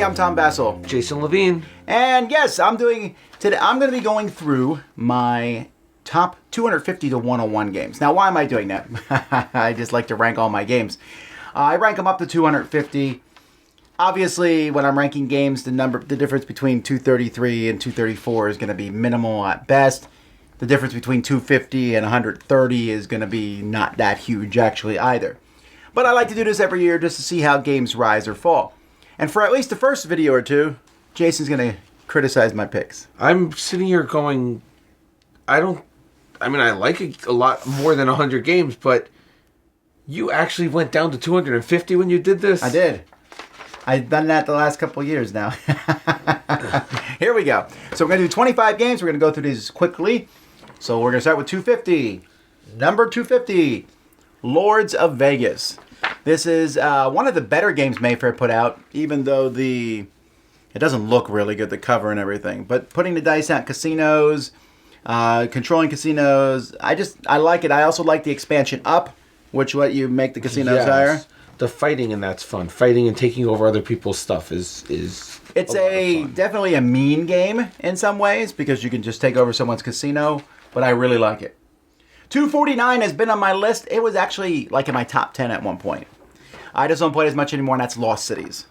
everybody. I'm Tom Vasel. Jason Levine. And yes, I'm going to be going through my top 250 to 101 games. Now, why am I doing that? I just like to rank all my games. I rank them up to 250. Obviously, when I'm ranking games, the difference between 233 and 234 is going to be minimal at best. The difference between 250 and 130 is going to be not that huge, actually, either. But I like to do this every year just to see how games rise or fall. And for at least the first video or two, Jason's going to criticize my picks. I'm sitting here going, I like it a lot more than 100 games, but you actually went down to 250 when you did this? I did. I've done that the last couple of years now. Here we go. So we're going to do 25 games. We're going to go through these quickly. So we're going to start with 250. Number 250, Lords of Vegas. This is one of the better games Mayfair put out, even though it doesn't look really good, the cover and everything. But putting the dice out, casinos, controlling casinos, I like it. I also like the expansion up, which let you make the casinos higher. The fighting in that's fun. Fighting and taking over other people's stuff is it's definitely a mean game in some ways because you can just take over someone's casino, but I really like it. 249 has been on my list. It was actually like in my top 10 at one point. I just don't play it as much anymore, and that's Lost Cities.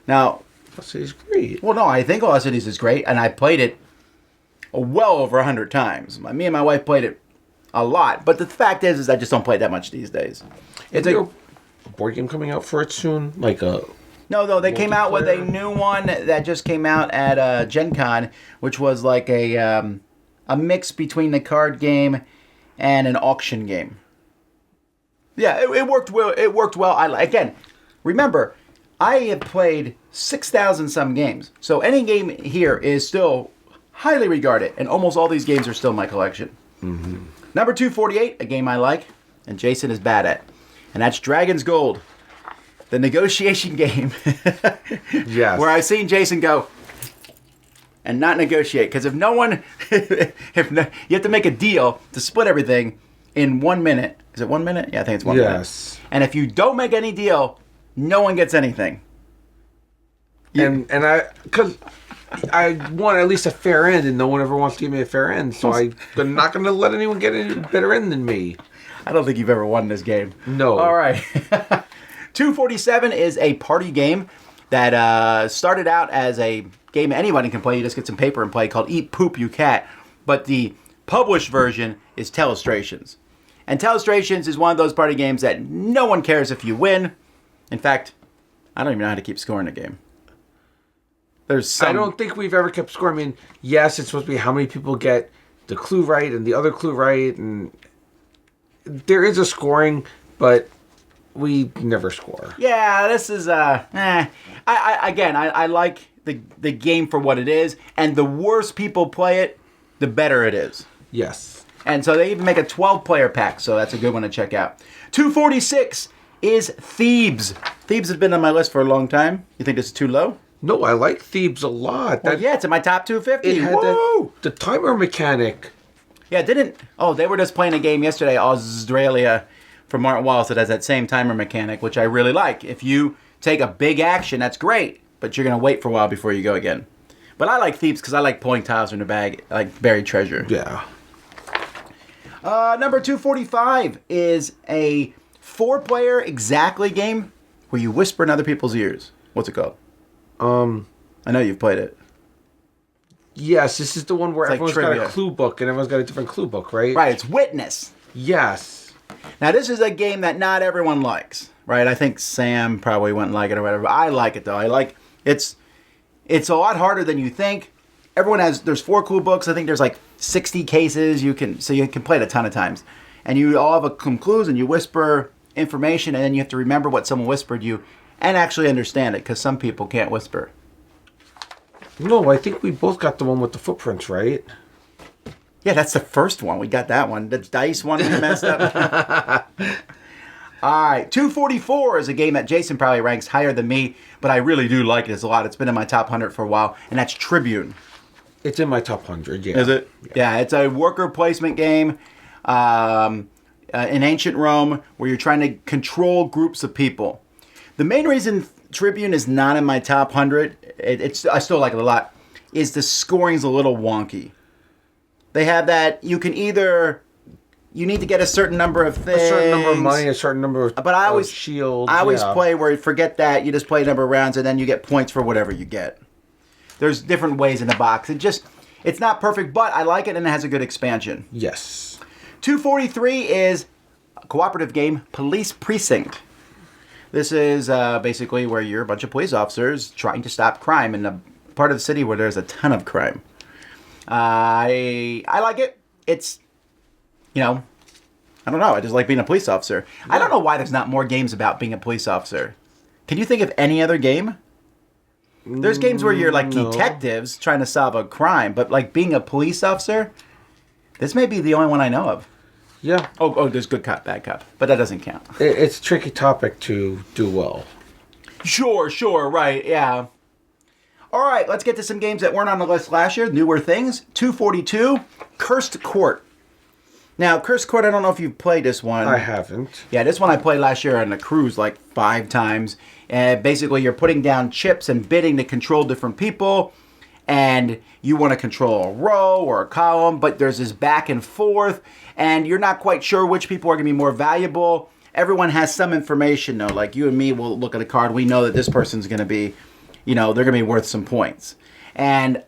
Now, Lost Cities is great. Well, no, I think Lost Cities is great, and I played it well over 100 times. Me and my wife played it a lot, but the fact is I just don't play it that much these days. It's a board game coming out for it soon, like a... No, they came out with a new one that just came out at Gen Con, which was like a mix between the card game and an auction game. Yeah, it worked well. It worked well. Again, remember, I have played 6,000 some games, so any game here is still highly regarded, and almost all these games are still in my collection. Mm-hmm. Number 248, a game I like, and Jason is bad at, and that's Dragon's Gold, the negotiation game. Yes. Where I've seen Jason go and not negotiate, because you have to make a deal to split everything in 1 minute. Is it 1 minute? Yeah, I think it's 1 minute. Yes. And if you don't make any deal, no one gets anything. Because I want at least a fair end, and no one ever wants to give me a fair end, so I'm not going to let anyone get any better end than me. I don't think you've ever won this game. No. All right. 247 is a party game that started out as a game anybody can play. You just get some paper and play, called Eat Poop You Cat. But the published version is Telestrations. And Telestrations is one of those party games that no one cares if you win. In fact, I don't even know how to keep score in a game. I don't think we've ever kept score. I mean, yes, it's supposed to be how many people get the clue right and the other clue right, and there is a scoring, but we never score. Yeah, this is I like the game for what it is, and the worse people play it, the better it is. Yes. And so they even make a 12-player pack, so that's a good one to check out. 246 is Thebes. Thebes has been on my list for a long time. You think this is too low? No, I like Thebes a lot. Well, yeah, it's in my top 250. It had the timer mechanic. Yeah, they were just playing a game yesterday, Australia, from Martin Wallace, that has that same timer mechanic, which I really like. If you take a big action, that's great, but you're going to wait for a while before you go again. But I like Thebes because I like pulling tiles in the bag, like buried treasure. Yeah. Number 245 is a 4-player exactly game where you whisper in other people's ears. What's it called? I know you've played it. Yes, this is the one where it's everyone's got a clue book and everyone's got a different clue book, right? Right, it's Witness. Yes. Now, this is a game that not everyone likes, right? I think Sam probably wouldn't like it or whatever. I like it, though. It's a lot harder than you think. There's 4 clue books. I think there's like 60 cases. You can play it a ton of times. And you all have some clues and you whisper information, and then you have to remember what someone whispered you and actually understand it, because some people can't whisper. No, I think we both got the one with the footprints, right? Yeah, that's the first one. We got that one. The dice one we messed up. All right, 244 is a game that Jason probably ranks higher than me, but I really do like it a lot. It's been in my top 100 for a while, and that's Tribune. It's in my top 100, yeah. Is it? Yeah, it's a worker placement game in ancient Rome where you're trying to control groups of people. The main reason Tribune is not in my top 100. I still like it a lot. Is the scoring's a little wonky. They have that you can either you need to get a certain number of things, a certain number of money, a certain number of but I always shields. I always play where you forget that you just play a number of rounds and then you get points for whatever you get. There's different ways in the box. It's not perfect, but I like it and it has a good expansion. Yes. 243 is a cooperative game, Police Precinct. This is basically where you're a bunch of police officers trying to stop crime in a part of the city where there's a ton of crime. I like it. It's, I don't know. I just like being a police officer. Yeah. I don't know why there's not more games about being a police officer. Can you think of any other game? There's games where you're like detectives trying to solve a crime, but like being a police officer, this may be the only one I know of. Yeah. Oh, there's good cop, bad cop, but that doesn't count. It's a tricky topic to do well. Sure, right, yeah. All right, let's get to some games that weren't on the list last year, newer things. 242, Cursed Court. Now, Cursed Court, I don't know if you've played this one. I haven't. Yeah, this one I played last year on a cruise like 5 times. And basically, you're putting down chips and bidding to control different people. And you want to control a row or a column, but there's this back and forth. And you're not quite sure which people are going to be more valuable. Everyone has some information, though. Like you and me will look at a card. We know that this person's going to be, they're going to be worth some points. And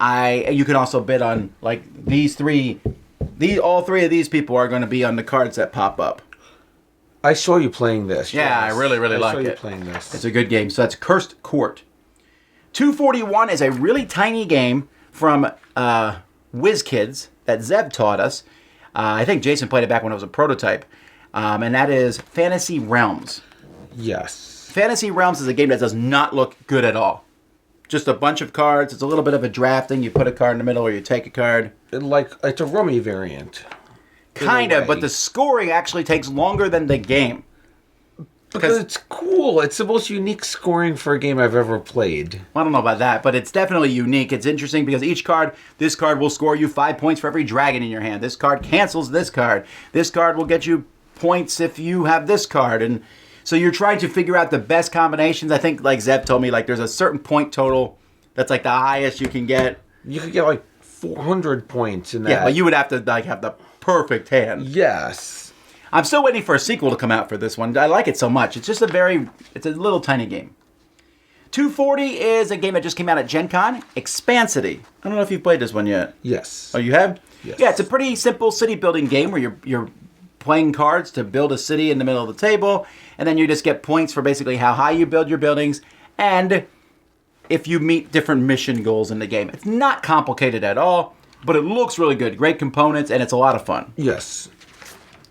you can also bid on, like, all 3 of these people are going to be on the cards that pop up. I saw you playing this. Yeah, yes. I really like it. I saw you playing this. It's a good game. So that's Cursed Court. 241 is a really tiny game from WizKids that Zeb taught us. I think Jason played it back when it was a prototype. And that is Fantasy Realms. Yes. Fantasy Realms is a game that does not look good at all. Just a bunch of cards. It's a little bit of a drafting. You put a card in the middle or you take a card. It's a rummy variant. Kind of, but the scoring actually takes longer than the game. Because it's cool. It's the most unique scoring for a game I've ever played. I don't know about that, but it's definitely unique. It's interesting because this card will score you 5 points for every dragon in your hand. This card cancels this card. This card will get you points if you have this card. And so you're trying to figure out the best combinations. I think, like Zeb told me, like there's a certain point total that's like the highest you can get. You could get like 400 points in that. Yeah, but you would have to like have the perfect hand. Yes. I'm still waiting for a sequel to come out for this one. I like it so much. It's just it's a little tiny game. 240 is a game that just came out at Gen Con, Expansity. I don't know if you've played this one yet. Yes. Oh, you have? Yes. Yeah, it's a pretty simple city building game where you're playing cards to build a city in the middle of the table, and then you just get points for basically how high you build your buildings, and if you meet different mission goals in the game. It's not complicated at all, but it looks really good. Great components, and it's a lot of fun. Yes.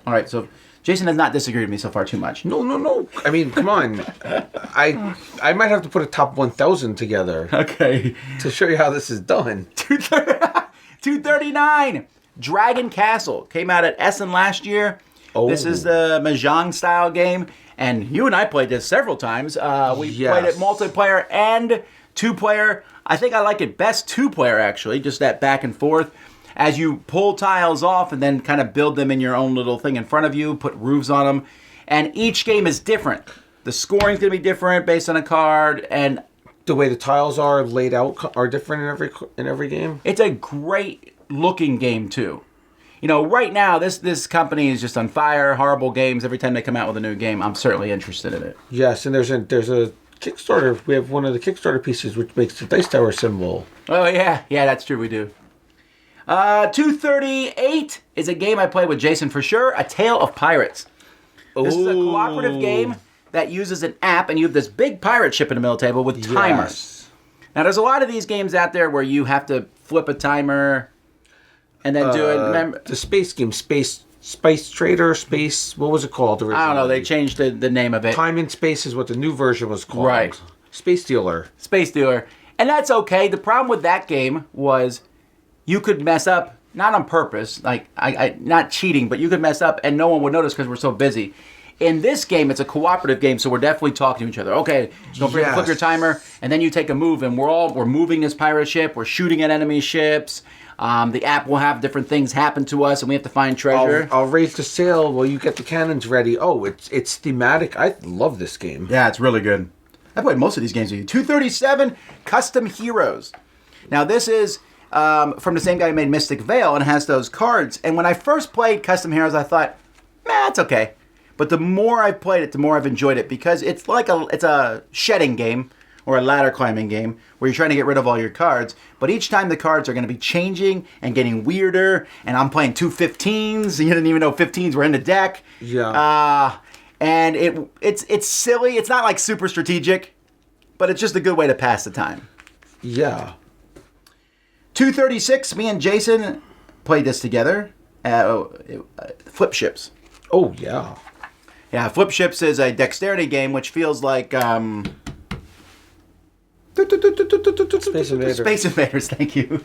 All right, so Jason has not disagreed with me so far too much. No. I mean, come on. I might have to put a top 1,000 together. Okay. To show you how this is done. 239. Dragon Castle came out at Essen last year. Oh. This is the Mahjong style game, and you and I played this several times. We played it multiplayer and 2-player. I think I like it best 2-player actually, just that back and forth. As you pull tiles off and then kind of build them in your own little thing in front of you, put roofs on them, and each game is different. The scoring's going to be different based on a card, and the way the tiles are laid out are different in every game. It's a great looking game too. Right now this company is just on fire. Horrible games every time they come out with a new game. I'm certainly interested in it. Yes, and there's a Kickstarter. We have one of the Kickstarter pieces which makes the Dice Tower symbol. Oh yeah, that's true. We do. 238 is a game I played with Jason for sure. A Tale of Pirates. This is a cooperative game that uses an app, and you have this big pirate ship in the middle of the table with timers. Yes. Now, there's a lot of these games out there where you have to flip a timer and then do it. Remember the space game, Space Trader, what was it called originally? I don't know. They changed the name of it. Time and Space is what the new version was called. Right. Space Dealer. And that's okay. The problem with that game was you could mess up, not on purpose, like not cheating, but you could mess up and no one would notice because we're so busy. In this game, it's a cooperative game, so we're definitely talking to each other. Okay, don't forget to flip your timer, and then you take a move, and we're moving this pirate ship, we're shooting at enemy ships. The app will have different things happen to us, and we have to find treasure. I'll raise the sail while you get the cannons ready. Oh, it's thematic. I love this game. Yeah, it's really good. I played most of these games with you. 237, Custom Heroes. Now, this is from the same guy who made Mystic Vale and has those cards. And when I first played Custom Heroes, I thought, it's okay. But the more I've played it, the more I've enjoyed it because it's a shedding game or a ladder climbing game where you're trying to get rid of all your cards. But each time the cards are going to be changing and getting weirder. And I'm playing 2 15s. And you didn't even know 15s were in the deck. Yeah. And it's silly. It's not like super strategic, but it's just a good way to pass the time. Yeah. 236, me and Jason played this together. Flip Ships. Oh, yeah. Yeah, Flip Ships is a dexterity game which feels like... Space Invaders. Space Invaders, thank you.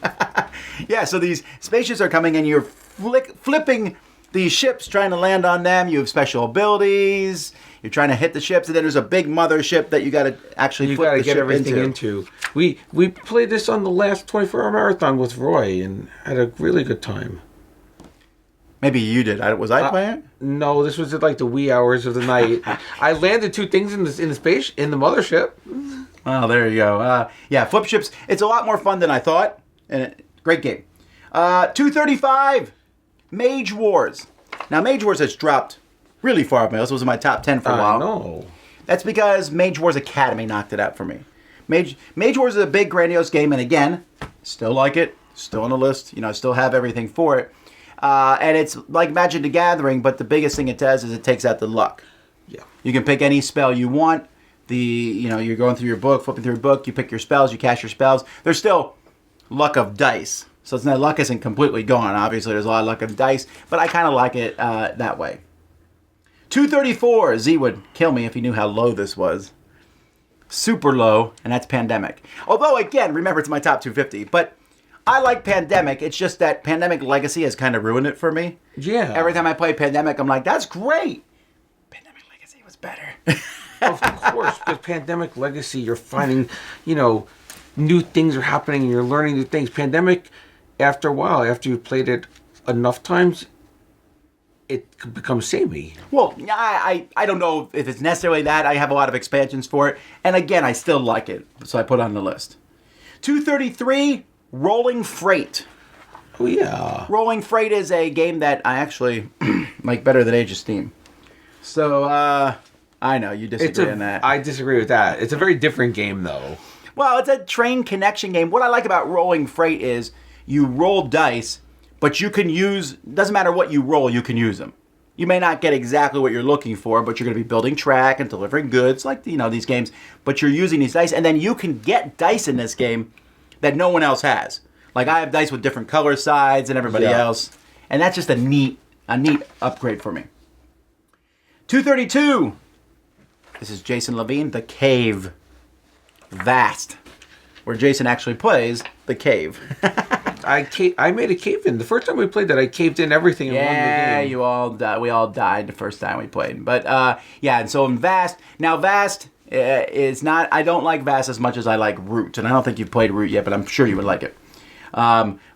Yeah, so these spaceships are coming and you're flipping these ships, trying to land on them. You have special abilities. You're trying to hit the ships, and then there's a big mothership that you got to actually flip the ship into. You got to get everything into. We played this on the last 24-hour marathon with Roy and had a really good time. Maybe you did. Was I playing it? No, this was at like the wee hours of the night. I landed 2 things in the mothership. Oh, there you go. Yeah, Flip Ships. It's a lot more fun than I thought. And great game. 235, Mage Wars. Now, Mage Wars has dropped really far off my list. It was in my top 10 for a while. No. That's because Mage Wars Academy knocked it out for me. Mage Wars is a big, grandiose game, and again, still like it. Still on the list. I still have everything for it. And it's like Magic the Gathering, but the biggest thing it does is it takes out the luck. Yeah. You can pick any spell you want. You're going through your book, flipping through your book, you pick your spells, you cast your spells. There's still luck of dice. So it's not, luck isn't completely gone. Obviously, there's a lot of luck of dice, but I kind of like it that way. 234, Z would kill me if he knew how low this was. Super low, and that's Pandemic. Although, again, remember, it's my top 250, but I like Pandemic. It's just that Pandemic Legacy has kind of ruined it for me. Yeah. Every time I play Pandemic, I'm like, that's great. Pandemic Legacy was better. Of course, because Pandemic Legacy, you're finding, new things are happening and you're learning new things. Pandemic, after a while, after you've played it enough times, it becomes samey. Well, I don't know if it's necessarily that. I have a lot of expansions for it. And again, I still like it. So I put it on the list. 233, Rolling Freight. Oh, yeah. Rolling Freight is a game that I actually like better than Age of Steam. So, I know, you disagree on that. I disagree with that. It's a very different game, though. Well, it's a train connection game. What I like about Rolling Freight is you roll dice, but you can use... Doesn't matter what you roll, you can use them. You may not get exactly what you're looking for, but you're going to be building track and delivering goods, like, these games. But you're using these dice, and then you can get dice in this game that no one else has. Like, I have dice with different color sides and everybody else. And that's just a neat upgrade for me. 232... This is Jason Levine, The Cave. Vast. Where Jason actually plays The Cave. I made a cave in. The first time we played that, I caved in everything and won the game. Yeah, we all died the first time we played. But, and so in Vast... Now, Vast is not... I don't like Vast as much as I like Root. And I don't think you've played Root yet, but I'm sure you would like it.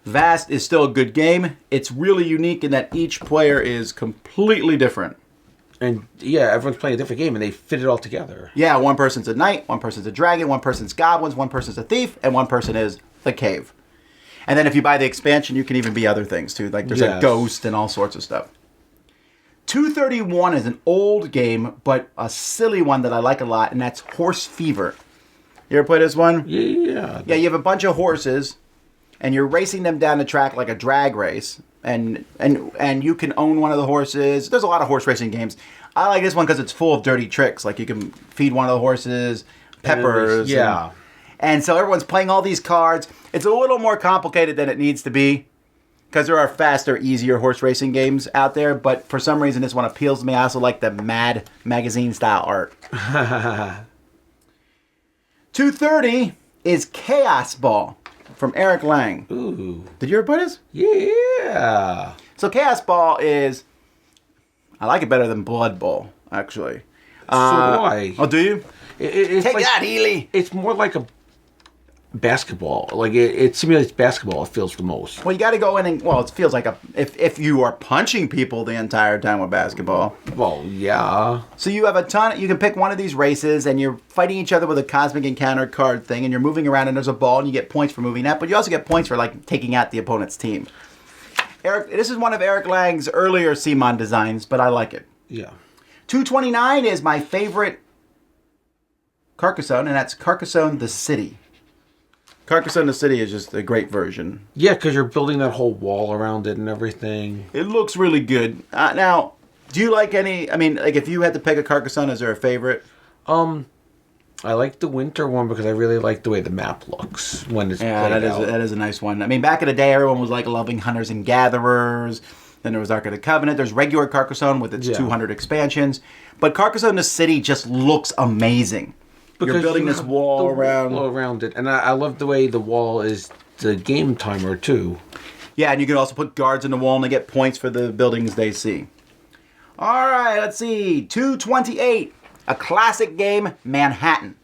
Vast is still a good game. It's really unique in that each player is completely different. And, everyone's playing a different game, and they fit it all together. Yeah, one person's a knight, one person's a dragon, one person's goblins, one person's a thief, and one person is the cave. And then if you buy the expansion, you can even be other things, too. Like, there's a ghost and all sorts of stuff. 231 is an old game, but a silly one that I like a lot, and that's Horse Fever. You ever play this one? Yeah. Yeah, you have a bunch of horses, and you're racing them down the track like a drag race. And you can own one of the horses. There's a lot of horse racing games. I like this one because it's full of dirty tricks. Like you can feed one of the horses peppers. And so everyone's playing all these cards. It's a little more complicated than it needs to be because there are faster, easier horse racing games out there. But for some reason, this one appeals to me. I also like the Mad magazine style art. 230 is Chaos Ball. From Eric Lang. Ooh. Did you ever play this? Yeah. So Chaos Ball is... I like it better than Blood Bowl, actually. So do I. Oh, do you? It's Take like, that, Healy! It's more like basketball. Like it simulates basketball. It feels the most. Well, you got to go in and it feels like if you are punching people the entire time with basketball. Well, yeah. So you have a ton. You can pick one of these races, and you're fighting each other with a cosmic encounter card thing, and you're moving around, and there's a ball, and you get points for moving that, but you also get points for like taking out the opponent's team. Eric, this is one of Eric Lang's earlier CMON designs, but I like it. Yeah. 229 is my favorite Carcassonne, and that's Carcassonne the City. Carcassonne the City is just a great version. Yeah, because you're building that whole wall around it and everything. It looks really good. Now, do you like any... I mean, like if you had to pick a Carcassonne, is there a favorite? I like the winter one because I really like the way the map looks when it's played that out. is a nice one. I mean, back in the day, everyone was like loving Hunters and Gatherers. Then there was Ark of the Covenant. There's regular Carcassonne with its 200 expansions. But Carcassonne the City just looks amazing. Because you're building this wall around it. And I love the way the wall is the game timer, too. Yeah, and you can also put guards in the wall and they get points for the buildings they see. All right, let's see. 228. A classic game, Manhattan.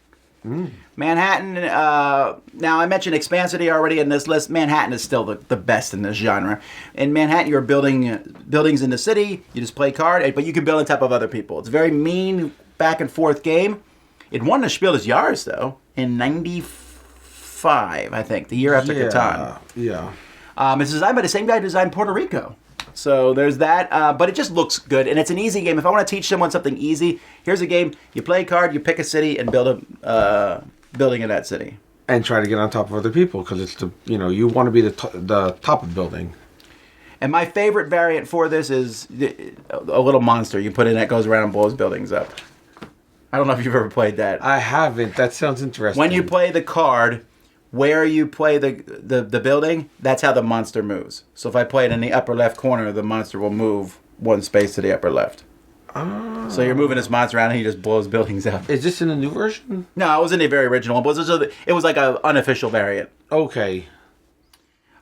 Manhattan, now I mentioned Expansity already in this list. Manhattan is still the best in this genre. In Manhattan, you're building buildings in the city. You just play card, but you can build on top of other people. It's a very mean back and forth game. It won the Spiel des Jahres, though, in 95, I think, the year after Catan. Yeah. It's designed by the same guy who designed Puerto Rico. So there's that, but it just looks good, and it's an easy game. If I want to teach someone something easy, here's a game. You play a card, you pick a city, and build a building in that city. And try to get on top of other people, because it's you want to be the top of building. And my favorite variant for this is a little monster you put in that goes around and blows buildings up. I don't know if you've ever played that. I haven't. That sounds interesting. When you play the card, where you play the building, that's how the monster moves. So if I play it in the upper left corner, the monster will move one space to the upper left. Oh. So you're moving this monster around and he just blows buildings up. Is this in the new version? No, it was in the very original one. But it was like an unofficial variant. Okay.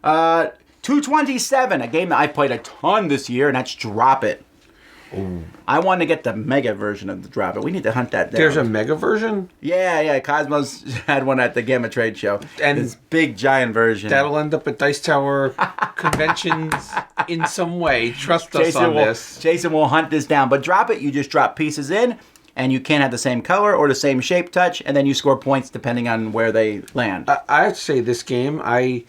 227, a game that I played a ton this year, and that's Drop It. Ooh. I want to get the mega version of the Drop It. We need to hunt that down. There's a mega version? Yeah. Cosmos had one at the Gamma Trade Show. And this big giant version. That'll end up at Dice Tower conventions in some way. Trust us on this. Jason will hunt this down. But Drop It, you just drop pieces in, and you can't have the same color or the same shape touch, and then you score points depending on where they land. I have to say, this game, I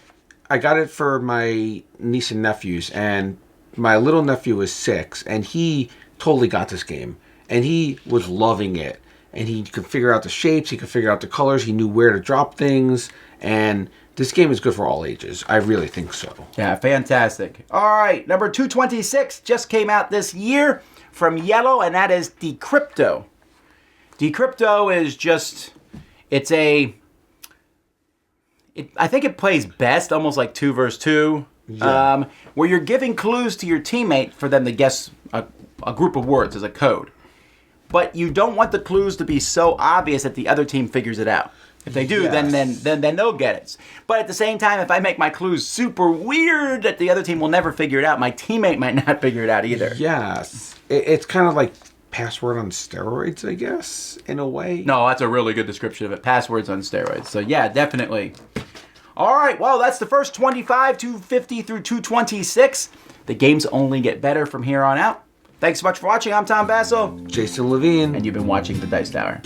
got it for my niece and nephews, and my little nephew is 6, and he totally got this game. And he was loving it. And he could figure out the shapes, he could figure out the colors, he knew where to drop things. And this game is good for all ages. I really think so. Yeah, fantastic. All right, number 226 just came out this year from Yellow, and that is Decrypto. Decrypto is just, I think it plays best, almost like 2 versus 2. Yeah. Where you're giving clues to your teammate for them to guess a group of words as a code. But you don't want the clues to be so obvious that the other team figures it out. If they do, then they'll get it. But at the same time, if I make my clues super weird that the other team will never figure it out, my teammate might not figure it out either. Yes. It's kind of like Password on steroids, I guess, in a way. No, that's a really good description of it. Passwords on steroids. So yeah, definitely. All right, well, that's the first 25, 250 through 226. The games only get better from here on out. Thanks so much for watching. I'm Tom Vasel. Jason Levine. And you've been watching The Dice Tower.